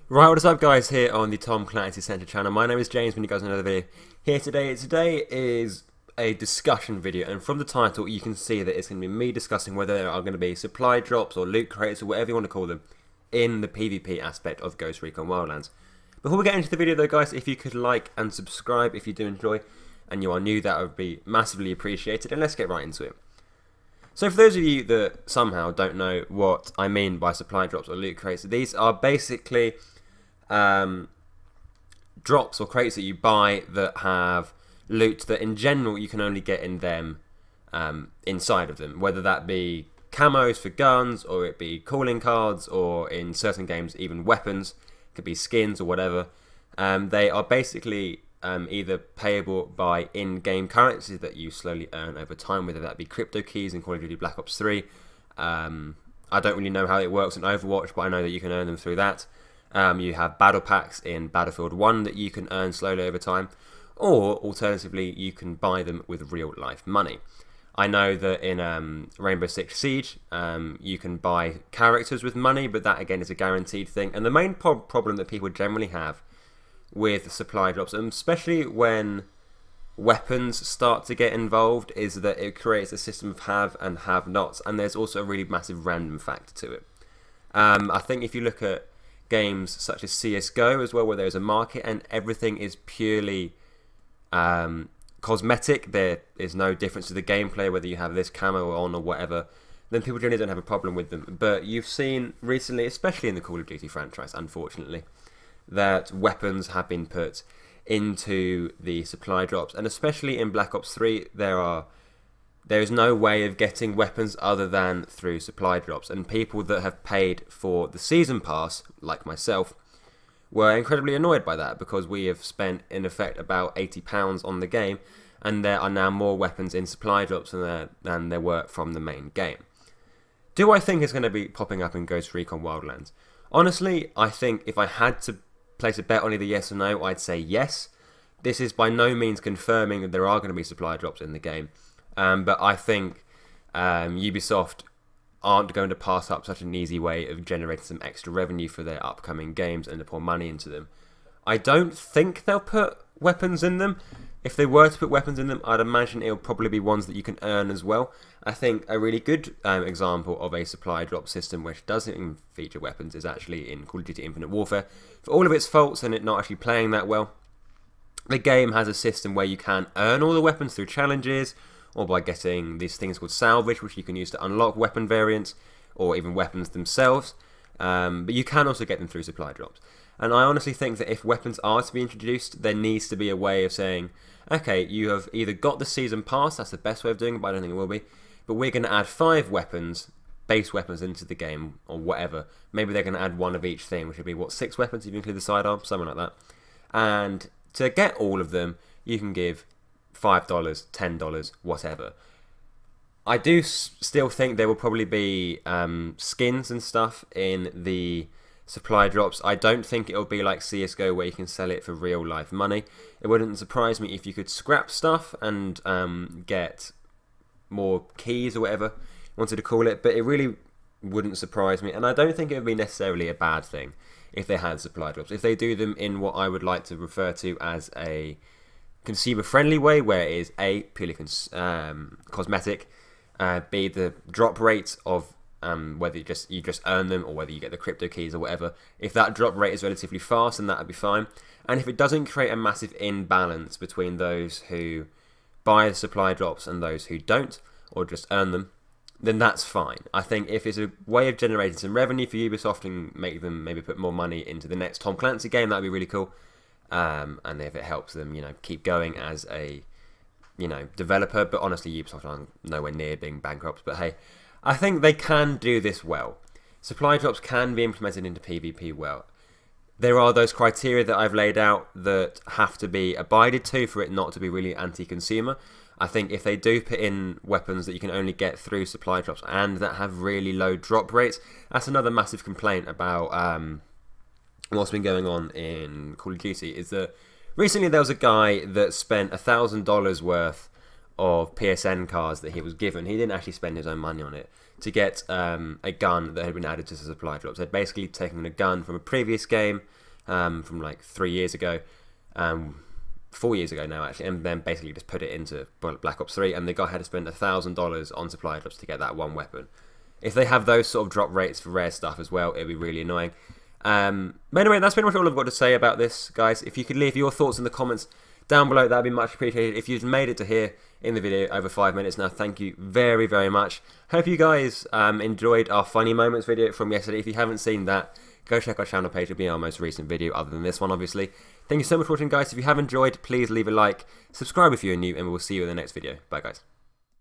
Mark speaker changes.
Speaker 1: Right, what is up guys, here on the Tom Clancy Centre channel. My name is James, and you guys know another video here today. Today is a discussion video, and from the title you can see that it's going to be me discussing whether there are going to be supply drops or loot crates or whatever you want to call them in the PvP aspect of Ghost Recon Wildlands. Before we get into the video though guys, if you could like and subscribe if you do enjoy and you are new, that would be massively appreciated, and let's get right into it. So for those of you that somehow don't know what I mean by supply drops or loot crates, these are basically drops or crates that you buy that have loot that in general you can only get in them inside of them, whether that be camos for guns or it be calling cards or in certain games even weapons, it could be skins or whatever. They are basically either payable by in-game currency that you slowly earn over time, whether that be crypto keys in Call of Duty Black Ops 3. I don't really know how it works in Overwatch, but I know that you can earn them through that. You have battle packs in Battlefield 1 that you can earn slowly over time, or alternatively you can buy them with real life money. I know that in Rainbow Six Siege you can buy characters with money, but that again is a guaranteed thing. And the main problem that people generally have with supply drops, and especially when weapons start to get involved, is that it creates a system of have and have nots, and there's also a really massive random factor to it. I think if you look at games such as CSGO as well, where there's a market and everything is purely cosmetic, there is no difference to the gameplay whether you have this camo on or whatever, then people generally don't have a problem with them. But you've seen recently, especially in the Call of Duty franchise, unfortunately, that weapons have been put into the supply drops, and especially in Black Ops 3 there is no way of getting weapons other than through supply drops, and people that have paid for the season pass, like myself, were incredibly annoyed by that, because we have spent in effect about £80 on the game, and there are now more weapons in supply drops than there were from the main game. Do I think it's going to be popping up in Ghost Recon Wildlands? Honestly, I think if I had to place a bet on either yes or no, I'd say yes. This is by no means confirming that there are going to be supply drops in the game. But I think Ubisoft aren't going to pass up such an easy way of generating some extra revenue for their upcoming games and to pour money into them. I don't think they'll put weapons in them. If they were to put weapons in them, I'd imagine it'll probably be ones that you can earn as well. I think a really good example of a supply drop system which doesn't feature weapons is actually in Call of Duty Infinite Warfare. For all of its faults and it not actually playing that well, the game has a system where you can earn all the weapons through challenges, or by getting these things called salvage, which you can use to unlock weapon variants, or even weapons themselves. But you can also get them through supply drops. And I honestly think that if weapons are to be introduced, there needs to be a way of saying, okay, you have either got the season pass, that's the best way of doing it, but I don't think it will be, but we're going to add 5 weapons, base weapons into the game, or whatever. Maybe they're going to add one of each thing, which would be, what, 6 weapons if you include the sidearm, something like that. And to get all of them, you can give $5, $10, whatever. I do still think there will probably be skins and stuff in the supply drops. I don't think it'll be like CSGO where you can sell it for real life money. It wouldn't surprise me if you could scrap stuff and get more keys or whatever you wanted to call it, but it really wouldn't surprise me, and I don't think it would be necessarily a bad thing if they had supply drops. If they do them in what I would like to refer to as a consumer-friendly way, where it is A, purely cosmetic, B, the drop rates of whether you just earn them or whether you get the crypto keys or whatever. If that drop rate is relatively fast, then that would be fine. And if it doesn't create a massive imbalance between those who buy the supply drops and those who don't, or just earn them, then that's fine. I think if it's a way of generating some revenue for Ubisoft and make them maybe put more money into the next Tom Clancy game, that'd be really cool. And if it helps them, keep going as a, developer. But honestly, Ubisoft aren't nowhere near being bankrupt. But hey, I think they can do this well. Supply drops can be implemented into PvP well. There are those criteria that I've laid out that have to be abided to for it not to be really anti-consumer. I think if they do put in weapons that you can only get through supply drops and that have really low drop rates, that's another massive complaint about what's been going on in Call of Duty, is that recently there was a guy that spent $1,000 worth of PSN cards that he was given. He didn't actually spend his own money on it to get a gun that had been added to the supply drops. They'd basically taken a gun from a previous game from like 3 years ago, 4 years ago now actually, and then basically just put it into Black Ops 3, and the guy had to spend $1,000 on supply drops to get that one weapon. If they have those sort of drop rates for rare stuff as well, it'd be really annoying. But anyway, that's pretty much all I've got to say about this, guys. If you could leave your thoughts in the comments down below, that'd be much appreciated. If you've made it to here in the video over 5 minutes now, thank you very, very much. Hope you guys enjoyed our funny moments video from yesterday. If you haven't seen that, go check our channel page. It'll be our most recent video, other than this one, obviously. Thank you so much for watching, guys. If you have enjoyed, please leave a like, subscribe if you're new, and we'll see you in the next video. Bye, guys.